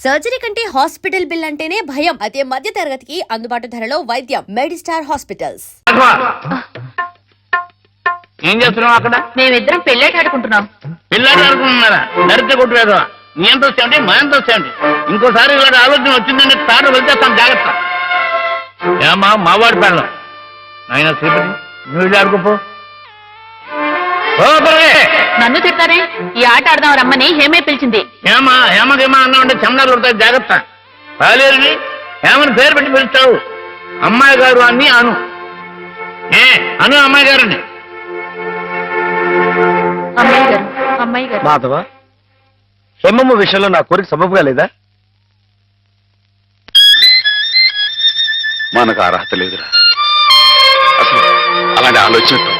Surgery కంటే hospital bill అంటేనే భయం. అదే మధ్య తరగతికి అందుబాటు ధరలో వైద్యం. Medistar hospitals. ఏం చేస్తున్నావు అక్కడ? మేమిద్దరం పెళ్ళేట ఆడుకుంటున్నాం. పిల్లలు ఆడుకుంటున్నారా? నరితే కొట్టువేదా? నీ ఎంత వచ్చేయండి, మా ఎంత వచ్చేయండి. ఇంకోసారి ఇలాంటి ఆలోచన వచ్చిందంటే తాను వెళ్తేస్తాను, జాగ్రత్త. ఏమా మావాడి పెళ్ళం ఆయన శ్రీపతి, నువ్వు ఆడుకోపో. నన్ను తిడతారే? ఈ ఆట ఆడదాం రమ్మని హేమే పిలిచింది. హేమకేమా అన్నా ఉంటే చందాలు పడతాయి, జాగ్రత్త. రాలేరుని హేమని పేరు పెట్టి పిలుస్తావు. అమ్మాయి గారు అని అను. అను అమ్మాయి గారిని. అమ్మాయి గారు మాధవ, హేమమ్మ విషయంలో నా కోరిక సబబుగా లేదా? మనకు అర్హత లేదురా. అసలు అలాంటి ఆలోచన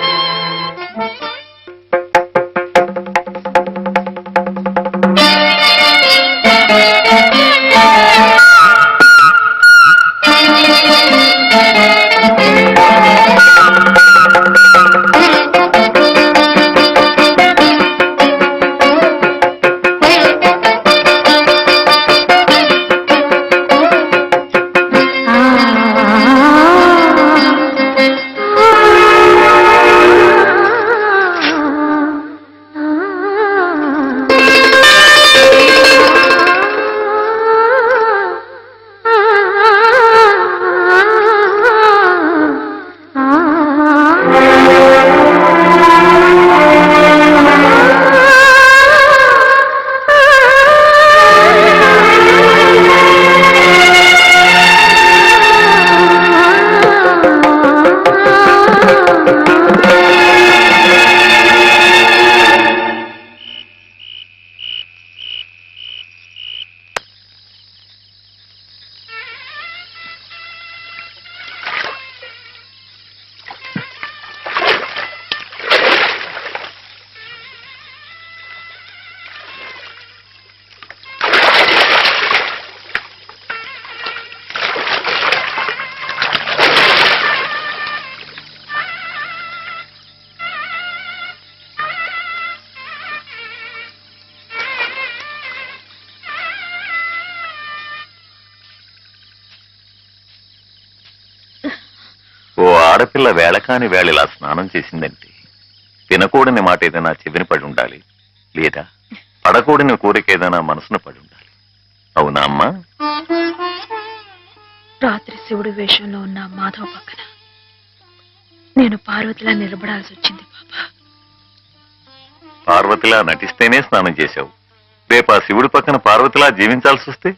ఆడపిల్ల వేళకాని వేళ స్నానం చేసిందంటే తినకూడని మాట ఏదైనా చెవిని పడి ఉండాలి, లేదా పడకూడని కోరిక ఏదైనా మనసును పడి ఉండాలి. అవునా అమ్మా? రాత్రి శివుడి వేషంలో ఉన్న మాధవ పక్కన నేను పార్వతిలా నిలబడాల్సి వచ్చింది బాబా. పార్వతిలా నటిస్తేనే స్నానం చేశావు. రేపు ఆ శివుడి పక్కన పార్వతిలా జీవించాల్సి వస్తే?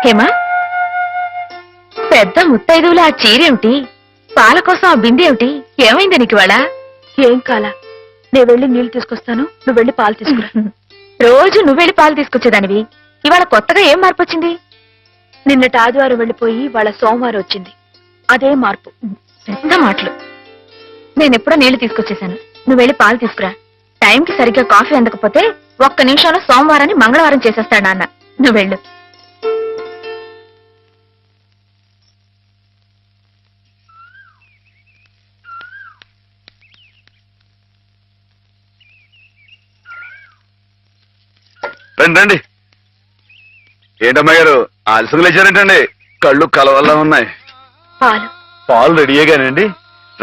హేమా, పెద్ద ముత్తైదువులు ఆ చీరేమిటి? పాల కోసం ఆ బిందె ఏమిటి? ఏమైంది నీకు ఇవాళ? ఏం కాలా, నేను వెళ్ళి నీళ్లు తీసుకొస్తాను, నువ్వు వెళ్ళి పాలు తీసుకురా. రోజు నువ్వు వెళ్ళి పాలు తీసుకొచ్చేదానివి, ఇవాళ కొత్తగా ఏం మార్పు వచ్చింది? నిన్నటి ఆదివారం వెళ్ళిపోయి వాళ్ళ సోమవారం వచ్చింది, అదే మార్పు. పెద్ద మాటలు. నేనెప్పుడో నీళ్లు తీసుకొచ్చేసాను, నువ్వు వెళ్ళి పాలు తీసుకురా. టైంకి సరిగ్గా కాఫీ అందకపోతే ఒక్క నిమిషంలో సోమవారాన్ని మంగళవారం చేసేస్తాడు నాన్న. నువ్వు వెళ్ళు. రండి రండి. ఏంటమ్మా గారు ఆలస్యం లేచారంటండి? కళ్ళు కలవల్లా ఉన్నాయి. పాలు పాలు రెడీయేగానండి.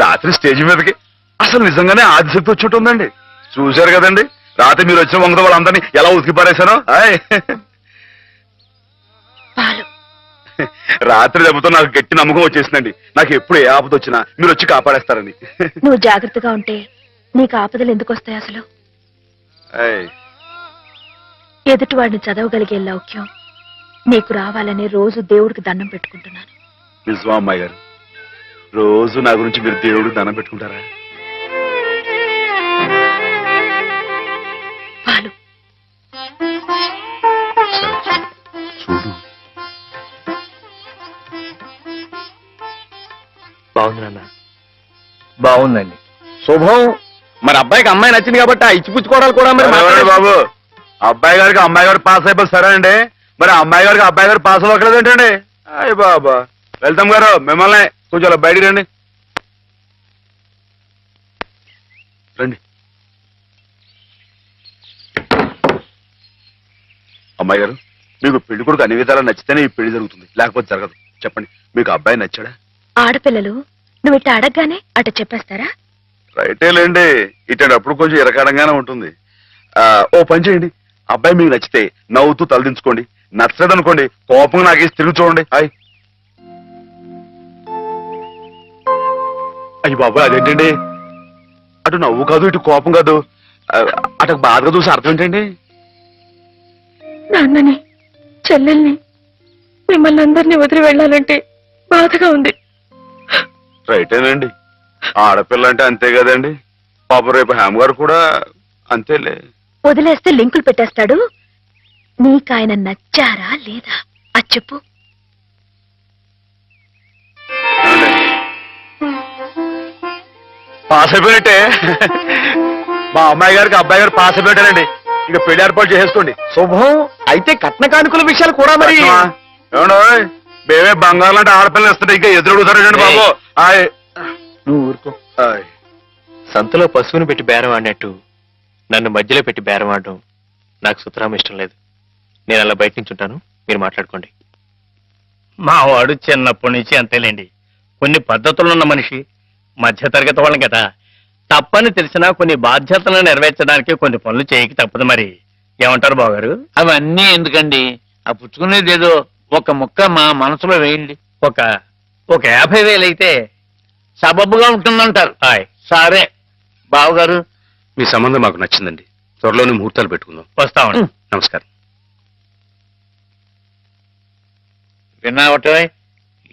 రాత్రి స్టేజ్ మీదకి అసలు నిజంగానే ఆదిశక్తి వచ్చి ఉంటుందండి. చూశారు కదండి రాత్రి మీరు వచ్చిన వంగతో వాళ్ళందరినీ ఎలా ఉతికి పారేశానో. రాత్రి దెబ్బతో నాకు గట్టి నమ్మకం వచ్చేసిందండి. నాకు ఎప్పుడు ఏ ఆపద వచ్చినా మీరు వచ్చి కాపాడేస్తారని. నువ్వు జాగ్రత్తగా ఉంటే నీకు ఆపదలు ఎందుకు వస్తాయి అసలు? ఎదుటివాడిని చదవగలిగే లౌక్యం నీకు రావాలని రోజు దేవుడికి దండం పెట్టుకుంటున్నాను. నిజమా అమ్మాయి గారు? రోజు నా గురించి మీరు దేవుడికి దండం పెట్టుకుంటారా? పాలు బాగుంది నాన్న. బాగుందండి. శుభం. మరి అబ్బాయికి అమ్మాయి నచ్చింది కాబట్టి ఆ ఇచ్చిపుచ్చుకోవడాలు కూడా మరి ఎవరండి బాబు అబ్బాయి గారికి అమ్మాయి గారు పాస్ అయిపోయి సరే అండి, మరి అమ్మాయి గారికి అబ్బాయి గారు పాస్ అవ్వట్లేదు ఏంటండి? అయ్య బాబా. వెళ్తాం గారు మిమ్మల్ని కొంచెం అలా బయటికి రండి. రండి. అమ్మాయి గారు మీకు పెళ్లి కొడుకు అన్ని విధాలా నచ్చితేనే ఈ పెళ్లి జరుగుతుంది, లేకపోతే జరగదు. చెప్పండి, మీకు అబ్బాయి నచ్చాడా? ఆడపిల్లలు నువ్వు ఇట్ట అడగగానే అట చెప్పేస్తారా? రైటే లేండి, ఇటప్పుడు కొంచెం ఇరకాడంగానే ఉంటుంది. ఓ పని చేయండి, అబ్బాయి మీకు నచ్చితే నవ్వుతూ తలదించుకోండి, నచ్చలేదు అనుకోండి కోపంగా నాకేసి తిరిగి చూడండి. అయ్యి బాబాయ్ అదేంటండి, అటు నవ్వు కాదు ఇటు కోపం కాదు, అటు బాధగా చూసి అర్థం ఏంటండి? నాన్నని చెల్లెల్ని మిమ్మల్ని అందరినీ వదిలి వెళ్ళాలంటే బాధగా ఉంది. రైటేనండి, ఆడపిల్ల అంటే అంతే కదండి. పాప రేపు హేమ గారు కూడా అంతేలే. వదిలేస్తే లింకులు పెట్టేస్తాడు. నీకాయన నచ్చారా లేదా అది చెప్పు. పాస్ అయిపోయినట్టే. మా అమ్మాయి గారికి అబ్బాయి గారు పాస్ అయిపోయారండి. ఇక పెళ్లి ఏర్పాటు చేసేసుకోండి. శుభం. అయితే కట్న కానుకల విషయాలు కూడా మరి ఏమండో మేమే బంగారం లాంటి ఆడపిల్లలు ఇస్తుంటే ఇంకా ఎదురుగుతారండి బాబు. నువ్వు ఊరుకో. సంతలో పశువుని పెట్టి బేరం ఆడినట్టు నన్ను మధ్యలో పెట్టి బేరం ఆడడం నాకు సుతరాం ఇష్టం లేదు. నేను అలా బయట నుంచి ఉంటాను, మీరు మాట్లాడుకోండి. మా వాడు చిన్నప్పటి నుంచి అంతేలేండి. కొన్ని పద్ధతులున్న మనిషి, మధ్యతరగతి వాళ్ళం కదా. తప్పని తెలిసినా కొన్ని బాధ్యతలను నెరవేర్చడానికి కొన్ని పనులు చేయక తప్పదు. మరి ఏమంటారు బావగారు? అవన్నీ ఎందుకండి, ఆ పుచ్చుకునేది ఏదో ఒక ముక్క మా మనసులో వేయండి. ఒక 50,000 అయితే సబబుగా ఉంటుందంటారు. సరే బావగారు, మీ సంబంధం మాకు నచ్చిందండి. త్వరలోనే ముహూర్తాలు పెట్టుకుందాం. వస్తామండి. నమస్కారం. విన్నావటే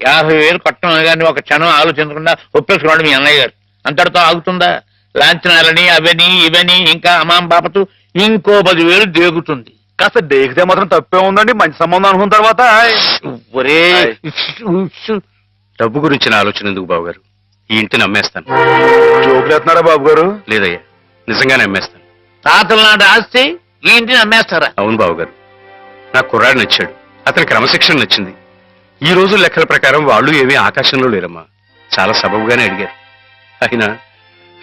50,000 కట్టం కానీ ఒక క్షణం ఆలోచించకుండా ఒప్పేసుకోండి మీ అన్నయ్య గారు. అంతటితో ఆగుతుందా? లాంఛనాలని అవని ఇవని ఇంకా అమాం బాపతు ఇంకో 10,000 దేగుతుంది. కాస్త దేగితే మాత్రం తప్పే ఉందండి, మంచి సంబంధం అనుకున్న తర్వాత. ఒరే డబ్బు గురించిన ఆలోచన ఎందుకు బాబు గారు? ఈ ఇంటిని అమ్మేస్తాను. జోకులు ఎత్తున్నారా బాబు గారు? లేదయ్యా, నిజంగానే అమ్మేస్తాను. తాతల నాటి ఆస్తి ఈ ఇంటిని అమ్మేస్తారా? అవును బాబు గారు, నా కుర్రాడు నచ్చాడు, అతని క్రమశిక్షణ నచ్చింది. ఈ రోజు లెక్కల ప్రకారం వాళ్ళు ఏమీ ఆకాశంలో లేరమ్మా, చాలా సబబుగానే అడిగారు. అయినా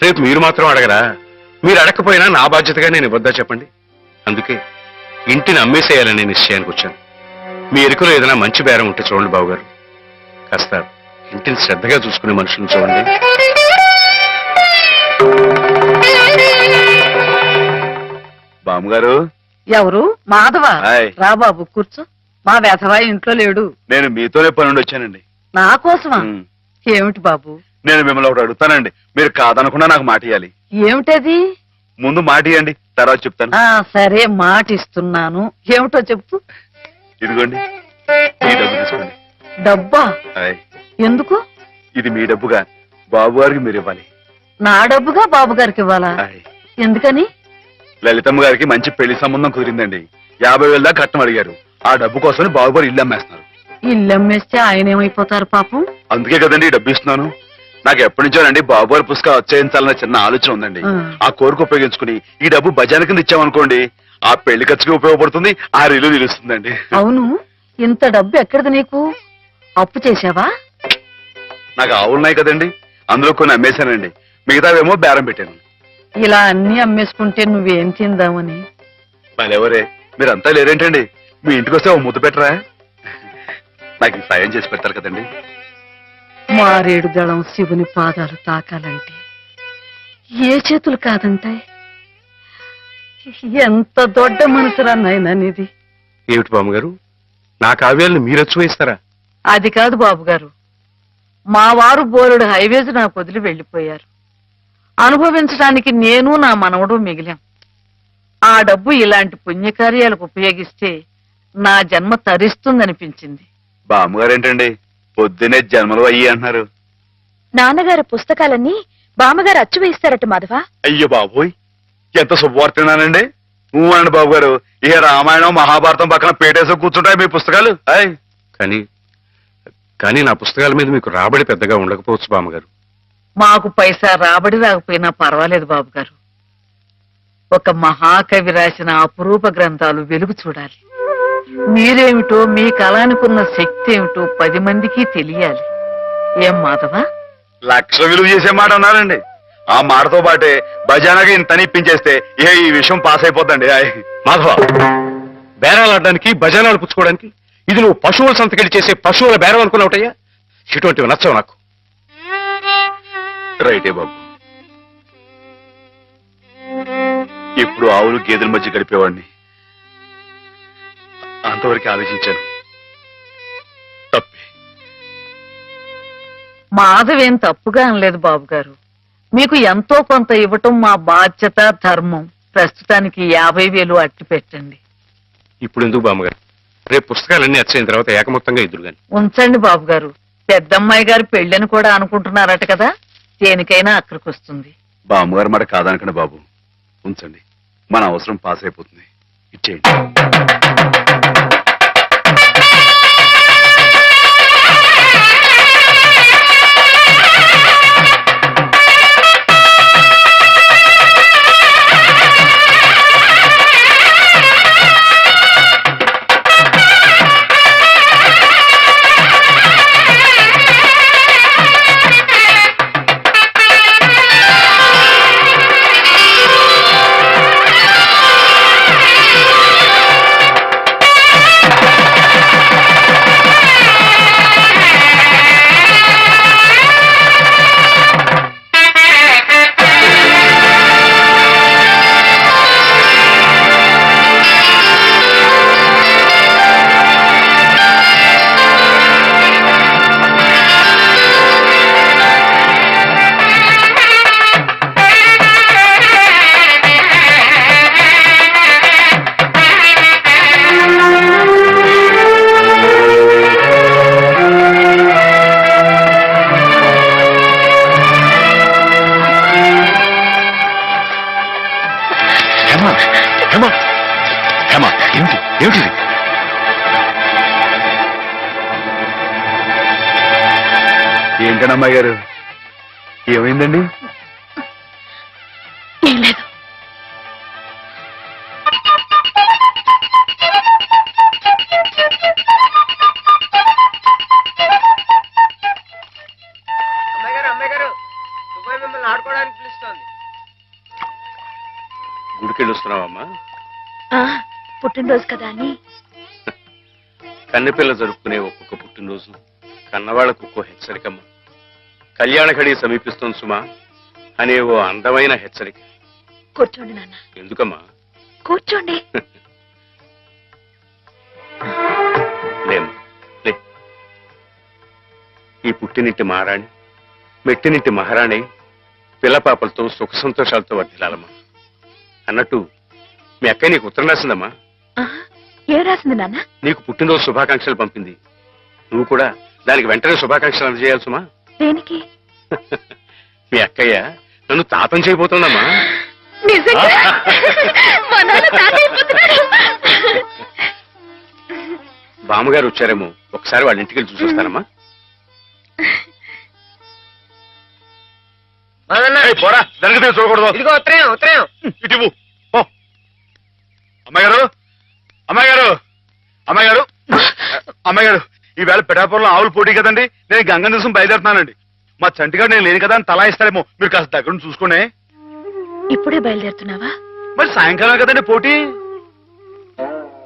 రేపు మీరు మాత్రం అడగరా? మీరు అడగకపోయినా నా బాధ్యతగా నేను ఇవ్వద్దా చెప్పండి? అందుకే ఇంటిని అమ్మేసేయాలనే నిశ్చయానికి వచ్చాను. మీ ఎరుకలో ఏదైనా మంచి బేరం ఉంటే చూడండి బాబుగారు. కాస్త ఇంటిని శ్రద్ధగా చూసుకునే మనుషులను చూడండి. బామ్మగారు. ఎవరు? మాధవ. హాయ్. రా బాబు కూర్చో. మా వెధవా ఇంట్లో లేడు. నేను మీతోనే పని నుండి వచ్చానండి. నా కోసమా? ఉమ్. ఏమిటి బాబు? నేను మిమ్మల్ని ఒకటి అడుగుతానండి, మీరు కాదనకుండా నాకు మాట ఇవ్వాలి. ఏమిటది? ముందు మాట ఇవ్వండి, తర్వాత చెప్తాను. సరే మాట ఇస్తున్నాను. ఏమిటో చెప్పు. ఇదిగోండి, ఈ డబ్బు తీసుకోండి. డబ్బా? హాయ్. ఎందుకు? ఇది మీ డబ్బుగా బాబు గారికి మీరు ఇవ్వాలి. నా డబ్బుగా బాబు గారికి ఇవ్వాలా? హాయ్. ఎందుకని? లలితమ్మ గారికి మంచి పెళ్లి సంబంధం కుదిరిందండి. 50,000 దాకా కట్నం అడిగారు. ఆ డబ్బు కోసం బాబు గారు ఇల్లు అమ్మేస్తున్నారు. ఇల్లు అమ్మేస్తే ఆయన ఏమైపోతారు పాపం? అందుకే కదండి ఈ డబ్బు ఇస్తున్నాను. నాకు ఎప్పటి నుంచోనండి బాబు గారి పుస్తకం వచ్చేయించాలన్న చిన్న ఆలోచన ఉందండి. ఆ కోరిక ఉపయోగించుకుని ఈ డబ్బు బజార్ కింద ఇచ్చామనుకోండి, ఆ పెళ్లి ఖర్చుకి ఉపయోగపడుతుంది, ఆ ఇల్లు నిలుస్తుందండి. అవును, ఇంత డబ్బు ఎక్కడిది నీకు? అప్పు చేశావా? నాకు ఆవులున్నాయి కదండి, అందులో కొన్ని అమ్మేశానండి, మిగతావేమో బేరం పెట్టాను. ఇలా అన్ని అమ్మేసుకుంటే నువ్వేం తిందామని. మళ్ళెవరే మీరంతా లేరేంటండి? మీ ఇంటికి వస్తే ఓ ముద్దు పెట్టరా? నాకు ఈ సాయం చేసి పెడతారు కదండి. మారేడు దళం శివుని పాదాలు తాకాలంటే ఏ చేతులు కాదంటాయి? ఎంత దొడ్డ మనసురా నాయనా నీది. ఏమిటి బామ్మగారు, నా కావ్యాలను మీరు వచ్చి అది కాదు బాబు గారు, మా వారు బోరుడు హైవేస్ నాకు వదిలి వెళ్లిపోయారు. అనుభవించడానికి నేను నా మనవడు మిగిలాం. ఆ డబ్బు ఇలాంటి పుణ్యకార్యాలకు ఉపయోగిస్తే నా జన్మ తరిస్తుందనిపించింది. బామ్మగారు ఏంటండి పొద్దునే జన్మలు అయ్యి అంటున్నారు? నాన్నగారు పుస్తకాలన్నీ బామ్మగారు అచ్చు వేయిస్తారట మాధవ. అయ్యో బాబోయ్, ఎంత శుభవార్తేనానండి. అనండి బాబు గారు, ఇక రామాయణం మహాభారతం పక్కన పేటేసో కూర్చుంటాయి మీ పుస్తకాలు. కానీ కానీ నా పుస్తకాల మీద మీకు రాబడి పెద్దగా ఉండకపోవచ్చు బామ్మగారు. మాకు పైసా రాబడి రాకపోయినా పర్వాలేదు బాబు గారు. ఒక మహాకవి రాసిన అపురూప గ్రంథాలు వెలుగు చూడాలి. మీరేమిటో మీ కళానికున్న శక్తి ఏమిటో 10 మందికి తెలియాలి. ఏం మాధవా? లక్ష విలువ చేసే మాట అన్నారండి. ఆ మాటతో పాటే భజానగా ఇంత ఇప్పించేస్తే ఈ విషయం పాస్ అయిపోద్దండి. మాధవ, బేరాలు ఆడడానికి భజనాలు పుచ్చుకోవడానికి ఇది నువ్వు పశువుల సంతకెళ్ళి చేసే పశువుల బేరం అనుకున్నావుటయ్యా. ఇటువంటివి నచ్చవు నాకు. రైటే బాబు. ఎప్పుడు ఆవులు గేదెల మధ్య గడిపేవాడిని. అంతవరకు ఆలోచించాను. తప్పే. మాధవేం తప్పుగా అనలేదు బాబు గారు. మీకు ఎంతో కొంత ఇవ్వటం మా బాధ్యత, ధర్మం. ప్రస్తుతానికి 50,000 అట్టి పెట్టండి. ఇప్పుడు ఎందుకు బామ్మగారు? రేపు పుస్తకాలన్నీ వచ్చైన తర్వాత ఏకమొత్తంగా ఇద్దరు గాని. ఉంచండి బాబు గారు. పెద్దమ్మాయి గారు పెళ్ళని కూడా అనుకుంటున్నారట కదా, దేనికైనా అక్కడికి వస్తుంది. బామ్మగారు మాట కాదనకండి బాబు. ఉంచండి, మన అవసరం పాస్ అయిపోతుంది. ఇచ్చేయండి. ఏమిటిది? ఏంటండి అమ్మాయి గారు, ఏమైందండి? ఏం లేదు. గుడికెళ్ళి వస్తున్నావమ్మా? పుట్టినరోజు కదా అని. కన్నెపిల్ల జరుపుకునే ఒక్కొక్క పుట్టినరోజు కన్నవాళ్లకు ఒక్కో హెచ్చరికమ్మ. కళ్యాణ ఘడి సమీపిస్తోంది సుమా అనే ఓ అందమైన హెచ్చరిక. కూర్చోండి నాన్న. ఎందుకమ్మా? కూర్చోండి. లేమ్మా, లే. ఈ పుట్టినింటి మహారాణి, మెట్టినింటి మహారాణి పిల్లపాపలతో సుఖ సంతోషాలతో వర్ధిల్లాలమ్మా. అన్నట్టు మీ అక్కయ్య నీకు ఉత్తరం రాసిందమ్మా. ఏం రాసింది నాన్న? నీకు పుట్టినరోజు శుభాకాంక్షలు పంపింది. నువ్వు కూడా దానికి వెంటనే శుభాకాంక్షలు అందజేయాల్సుమా. దేనికి? మీ అక్కయ్య నన్ను తాతం చేయబోతుందమ్మా. బామ్మగారు వచ్చారేమో, ఒకసారి వాళ్ళ ఇంటికి వెళ్ళి చూసొస్తానమ్మా. పోరా, జరుగుతుంది చూడకూడదు. ఇదిగో ఉత్తరం, ఉత్తరం. ఇటు అమ్మాయి గారు, అమ్మాయి గారు, అమ్మాయి గారు, అమ్మాయి గారు, ఈవేళ పిఠాపురంలో ఆవులు పోటీ కదండి. నేను గంగ నిజం బయలుదేరుతున్నానండి. మా చంటిగాడు నేను లేని కదా అని తలా ఇస్తారేమో, మీరు కాస్త దగ్గర నుంచి చూసుకోండి. ఇప్పుడే బయలుదేరుతున్నావా? మరి సాయంకాలం కదండి పోటీ.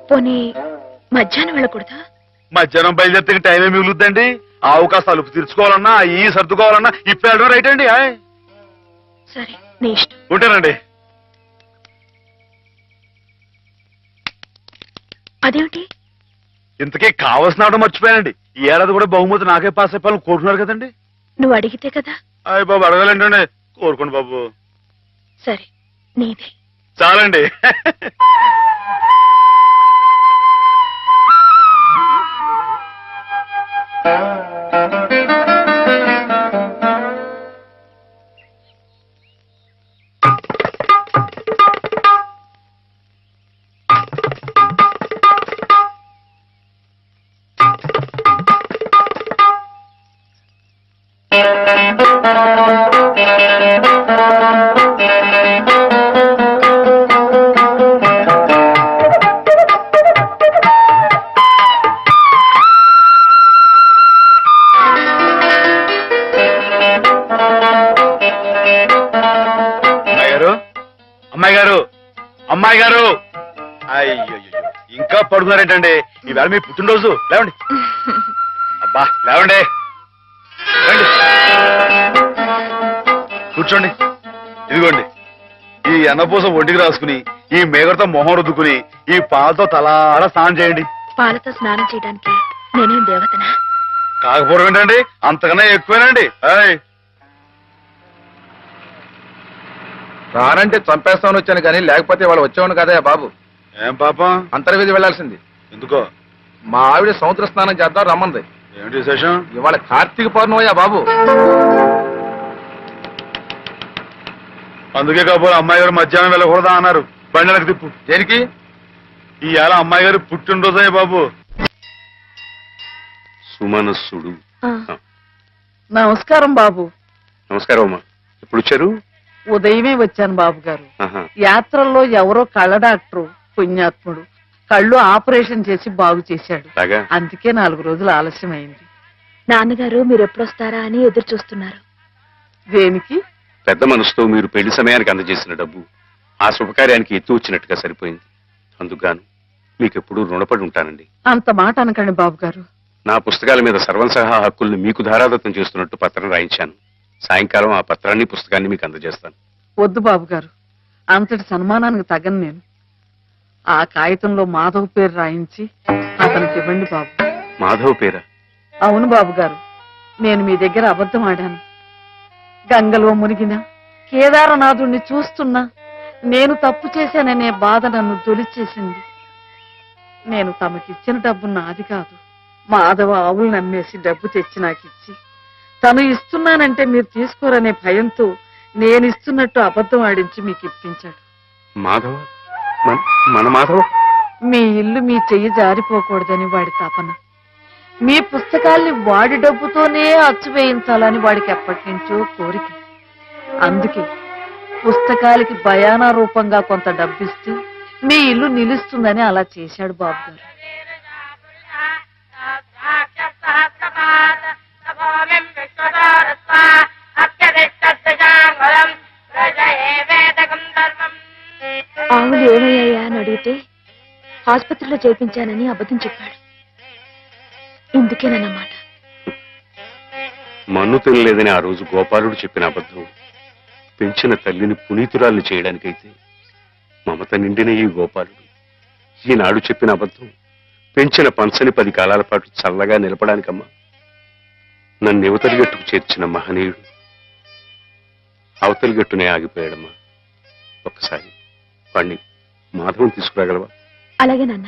పోనీ మధ్యాహ్నం వెళ్ళకూడదా? మధ్యాహ్నం బయలుదేరితే టైం ఏమి మిగులుద్దండి. ఆవు కాస్త అలుపు తీర్చుకోవాలన్నా, ఈ సర్దుకోవాలన్నా ఇప్పుడు వెళ్ళడం రైట్ అండి. సరే, నీ ఇష్టం. ఉంటానండి. అదేమిటి? ఇంతకీ కావాల్సిన ఆవిడ మర్చిపోయానండి. ఈ ఏడాది కూడా బహుమతి నాకే పాస్ అయిపోవాలని కోరుకున్నారు కదండి. నువ్వు అడిగితే కదా. అయ్య బాబు, అడగాలండి. కోరుకోండి బాబు. సరే, నీదే. చాలండి. అమ్మాయి గారు, అమ్మాయి గారు, అయ్యో ఇంకా పడుతున్నారేంటండి? ఈవేళ మీ పుట్టినరోజు. లేవండి, అబ్బా లేవండి, రండి కూర్చోండి. ఇదిగోండి ఈ అన్నపూస ఒంటికి రాసుకుని, ఈ మేగడతో మొహం రుద్దుకుని, ఈ పాలతో తలారా స్నానం చేయండి. పాలతో స్నానం చేయడానికి నేనేం దేవతనా? కాకపోవడం ఏంటండి, అంతకన్నా ఎక్కువేనండి. రానంటే చంపేస్తామని వచ్చాను కానీ లేకపోతే వాళ్ళు వచ్చేవాడు కదా బాబు. ఏం పాపం? అంతర్వేది వెళ్లాల్సింది. ఎందుకో? మా ఆవిడ సముద్ర స్నానం చేద్దాం రమ్మంది. ఏమిటి విశేషం? ఇవాళ కార్తీక పౌర్ణమయ్యా బాబు. అందుకే కాబోలు అమ్మాయి గారు మధ్యాహ్నం వెళ్ళకూడదా అన్నారు. బండిలకు తిప్పు. దేనికి? ఇవాళ అమ్మాయి గారు పుట్టినరోజే బాబు. సుమనస్సుడు. నమస్కారం బాబు. నమస్కారం అమ్మా. ఎప్పుడు వచ్చారు? ఉదయమే వచ్చాను బాబు గారు. ఆహా. యాత్రల్లో ఎవరో కళ్ళ డాక్టరు పుణ్యాత్ముడు కళ్ళు ఆపరేషన్ చేసి బాగు చేశాడు. అలాగా? అందుకే 4 రోజులు ఆలస్యమైంది. నాన్నగారు మీరు ఎప్పుడొస్తారా అని ఎదురు చూస్తున్నారు. దేనికి? పెద్ద మనసుతో మీరు పెళ్లి సమయానికి అందజేసిన డబ్బు ఆ శుభకార్యానికి ఎత్తు వచ్చినట్టుగా సరిపోయింది. అందుకుగాను మీకెప్పుడు రుణపడి ఉంటానండి. అంత మాట అనకండి బాబు గారు. నా పుస్తకాల మీద సర్వసహా హక్కుల్ని మీకు ధారాదత్తం చేస్తున్నట్టు పత్రం రాయించాను. సాయంకాలం ఆ పత్రాన్ని పుస్తకాన్ని మీకు అందజేస్తాను. వద్దు బాబు గారు, అంతటి సన్మానానికి తగను నేను. ఆ కాగితంలో మాధవ్ పేరు రాయించి అతనికి ఇవ్వండి బాబు. మాధవ్ పేరా? అవును బాబు గారు, నేను మీ దగ్గర అబద్ధం ఆడాను. గంగలో మునిగిన కేదారనాథుణ్ణి చూస్తున్నా నేను తప్పు చేశాననే బాధ నన్ను తొలిచేసింది. నేను తమకిచ్చిన డబ్బు నాది కాదు. మాధవ ఆవులు నమ్మేసి డబ్బు తెచ్చి నాకిచ్చి తను ఇస్తున్నానంటే మీరు తీసుకోరనే భయంతో నేను ఇస్తున్నట్టు అబద్ధం ఆడించి మీకు ఇప్పించాడు. మాధవ? మన మాధవ? మీ ఇల్లు మీ చెయ్యి జారిపోకూడదని వాడి తపన. మీ పుస్తకాల్ని వాడి డబ్బుతోనే అచ్చు వేయించాలని వాడికి ఎప్పటి నుంచో కోరిక. అందుకే పుస్తకాలకి బయానా రూపంగా కొంత డబ్బిస్తే మీ ఇల్లు నిలుస్తుందని అలా చేశాడు బాబు గారు. ఆవులు ఏమయ్యాయా అని అడిగితే ఆసుపత్రిలో చేర్పించానని అబద్ధం చెప్పాడు. ఇందుకేనన్నమాట. మన్ను తినలేదని ఆ రోజు గోపాలుడు చెప్పిన అబద్ధం పెంచిన తల్లిని పునీతురాల్ని చేయడానికైతే మమత నిండిన ఈ గోపాలుడు ఈనాడు చెప్పిన అబద్ధం పెంచిన పంచని 10 కాలాల పాటు చల్లగా నిలపడానికమ్మా. నన్ను యువతలి గట్టుకు చేర్చిన మహనీయుడు అవతలి గట్టునే ఆగిపోయాడమ్మా. ఒక్కసారి వాణ్ణి మాధవం తీసుకురాగలవా? అలాగే నాన్న.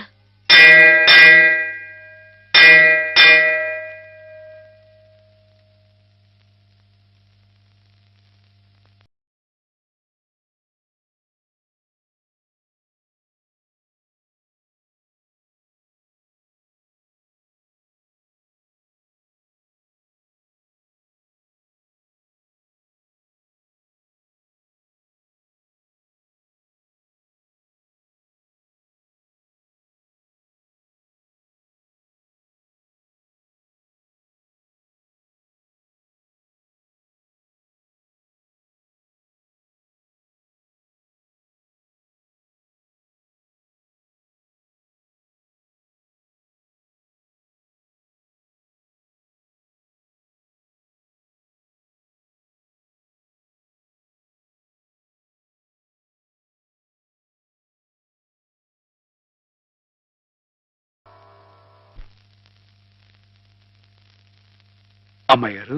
అమ్మాయి గారు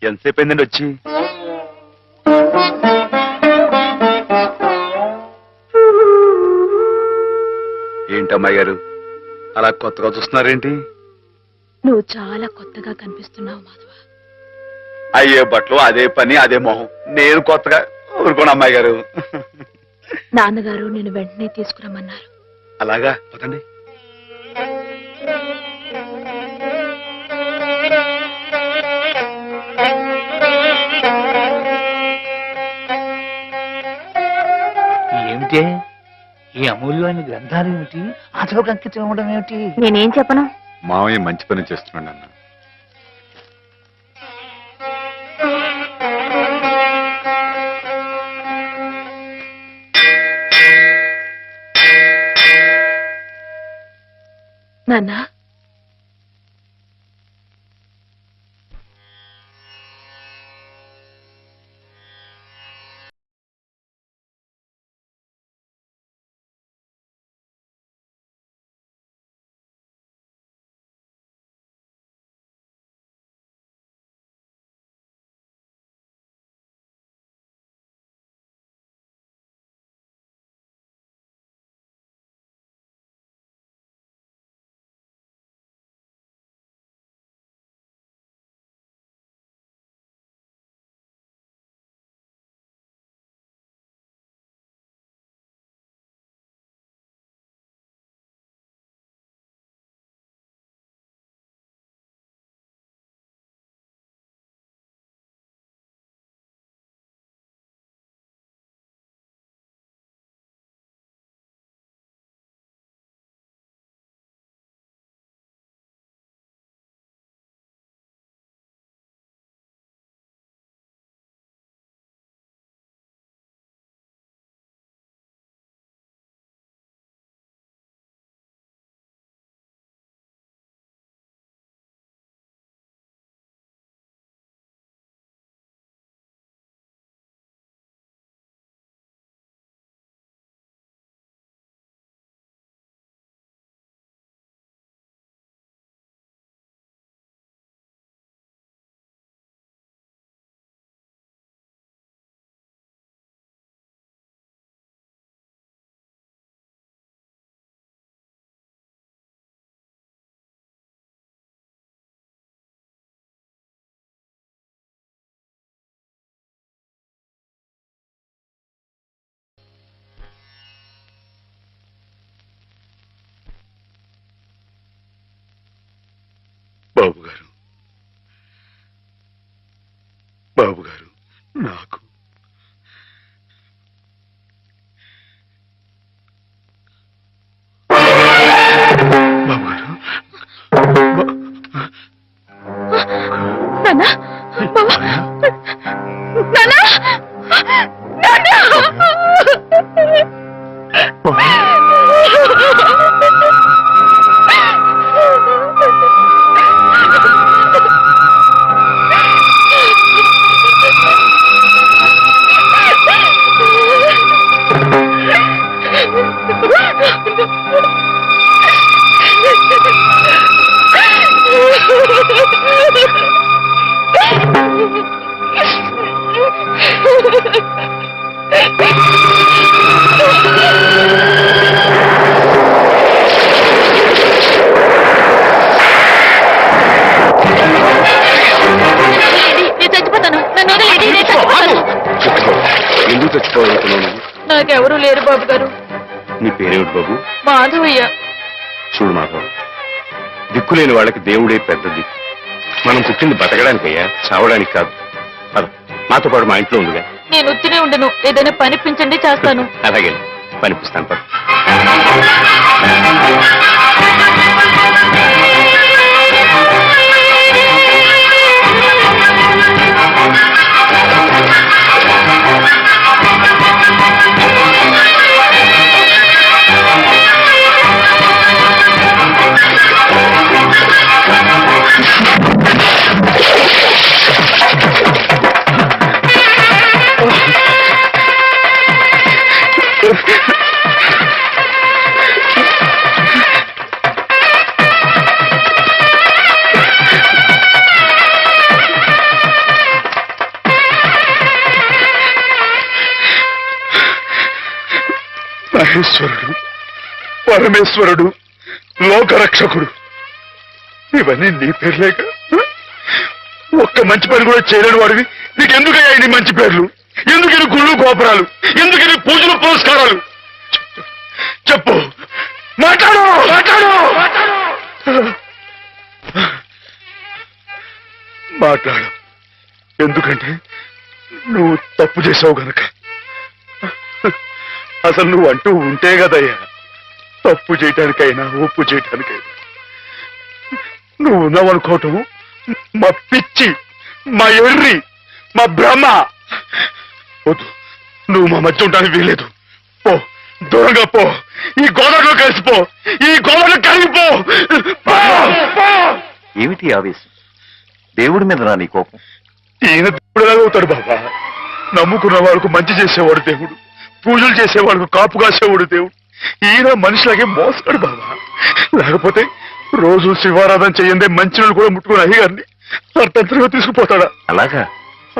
ఎంతసేపు అయిందండి వచ్చి? ఏంటమ్మాయి గారు అలా కొత్తగా చూస్తున్నారేంటి? నువ్వు చాలా కొత్తగా కనిపిస్తున్నావు మాధవ. అయ్యే బట్టలు, అదే పని, అదే మొహం. నేను కొత్తగా ఊరుకోను అమ్మాయి గారు. నాన్నగారు నేను వెంటనే తీసుకురమ్మన్నారు. అలాగా, పదండి. ఈ అమూల్యమైన గ్రంథాలు ఏమిటి అతలకు అంకితం ఇవ్వడం ఏమిటి? నేనేం చెప్పను? మామయ్య మంచి పని చేస్తున్నాడు అన్న. నాన్నా, బాబు గారు, బాబు గారు, నాకు బాబు గారు, నాన్నా, బావా, నాన్నా, నాన్నా! ఎందుకు చచ్చిపోవాలనుకున్నాను? నాకెవరూ లేరు బాబు గారు. నీ పేరేమిటి బాబు? మాధవయ్య. చూడు మాధవ్, దిక్కులేని వాళ్ళకి దేవుడే పెద్ద దిక్కు. మనం పుట్టింది బతకడానికయ్యా, చావడానికి కాదు. పద, నాతో పాటు మా ఇంట్లో ఉందిగా. నేను ఉత్తినే ఉండను, ఏదైనా పనిపించండి, చేస్తాను. అలాగే పనిపిస్తాను. పద. మహేశ్వరుడు, పరమేశ్వరుడు, లోకరక్షకుడు, ఇవన్నీ నీ పేర్లేక? ఒక్క మంచి పని కూడా చేయలేని వాడివి నీకెందుకయ్యా ఇన్ని మంచి పేర్లు? ఎందుకని గుళ్ళు గోపురాలు? ఎందుకని పూజలు పురస్కారాలు? చెప్పు, మాట్లాడు, మాట్లాడు, మాట్లాడు. ఎందుకంటే నువ్వు తప్పు చేసావు గనక. అసలు నువ్వు అంటూ ఉంటే కదయ్యా తప్పు చేయటానికైనా ఒప్పు చేయటానికైనా. నువ్వు ఉన్నావనుకోవటం మా పిచ్చి, మా ఎర్రి, మా భ్రమ. వద్దు, నువ్వు మా మధ్య ఉండడానికి వీలేదు. పో, దూరంగా పో, ఈ గోదావరిలో కలిసిపో, ఈ గోదావరిలో కలిగిపో. ఏమిటి ఆవేశం? దేవుడి మీద నా నీ కోపం? ఈయన దేవుడు ఎలాగవుతాడు బాబా? నమ్ముకున్న వాళ్ళకు మంచి చేసేవాడు దేవుడు, పూజలు చేసేవాళ్ళకు కాపు కాసేవాడు దేవుడు. ఈయన మనిషిలాగే మోసాడు బాబా. లేకపోతే రోజు శివారాధన చేయందే మంచినీళ్ళు కూడా ముట్టుకుని అయ్యగారిని అర్థంతరంగా తీసుకుపోతాడా? అలాగా?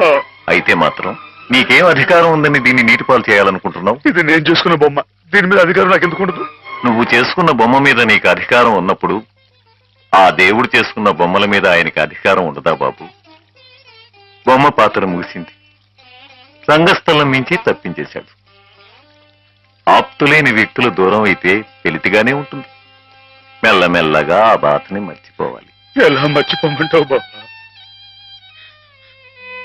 ఆ, అయితే మాత్రం నీకేం అధికారం ఉందని దీన్ని నీటిపాలు చేయాలనుకుంటున్నావు? ఇది నేను చేసుకున్న బొమ్మ, దీని మీద అధికారం నాకు ఎందుకు ఉండదు? నువ్వు చేసుకున్న బొమ్మ మీద నీకు అధికారం ఉన్నప్పుడు ఆ దేవుడు చేసుకున్న బొమ్మల మీద ఆయనకి అధికారం ఉండదా బాబు? బొమ్మ పాత్ర ముగిసింది, రంగస్థలం నుంచి తప్పించేశాడు. ఆప్తులేని వ్యక్తులు దూరం అయితే వెలితిగానే ఉంటుంది. మెల్లమెల్లగా ఆ బాధని మర్చిపోవాలి. ఎలా మర్చిపోమంటావు బాబా?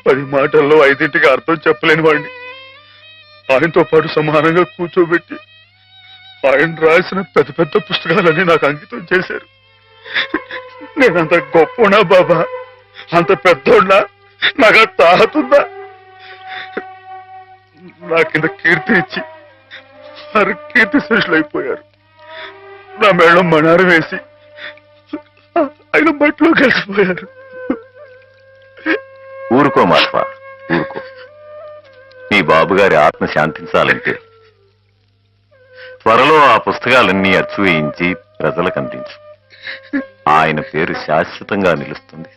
10 మాటల్లో 5ంటికి అర్థం చెప్పలేని వాడిని ఆయనతో పాటు సమానంగా కూర్చోబెట్టి ఆయన రాసిన పెద్ద పెద్ద పుస్తకాలన్నీ నాకు అంకితం చేశారు. నేనంత గొప్పనా బాబా? అంత పెద్దోడ్నా? నాకు తాహతుందా? నా కింద కీర్తినిచ్చి వారు కీర్తి శేషులు అయిపోయారు. నా మేడం మనారు వేసి ఆయన మట్లో కలిసిపోయారు. ఊరుకో మాత్వా, ఊరుకో. నీ బాబుగారి ఆత్మ శాంతించాలంటే త్వరలో ఆ పుస్తకాలన్నీ అచ్చు వేయించి ప్రజలకు అందించు. ఆయన పేరు శాశ్వతంగా నిలుస్తుంది.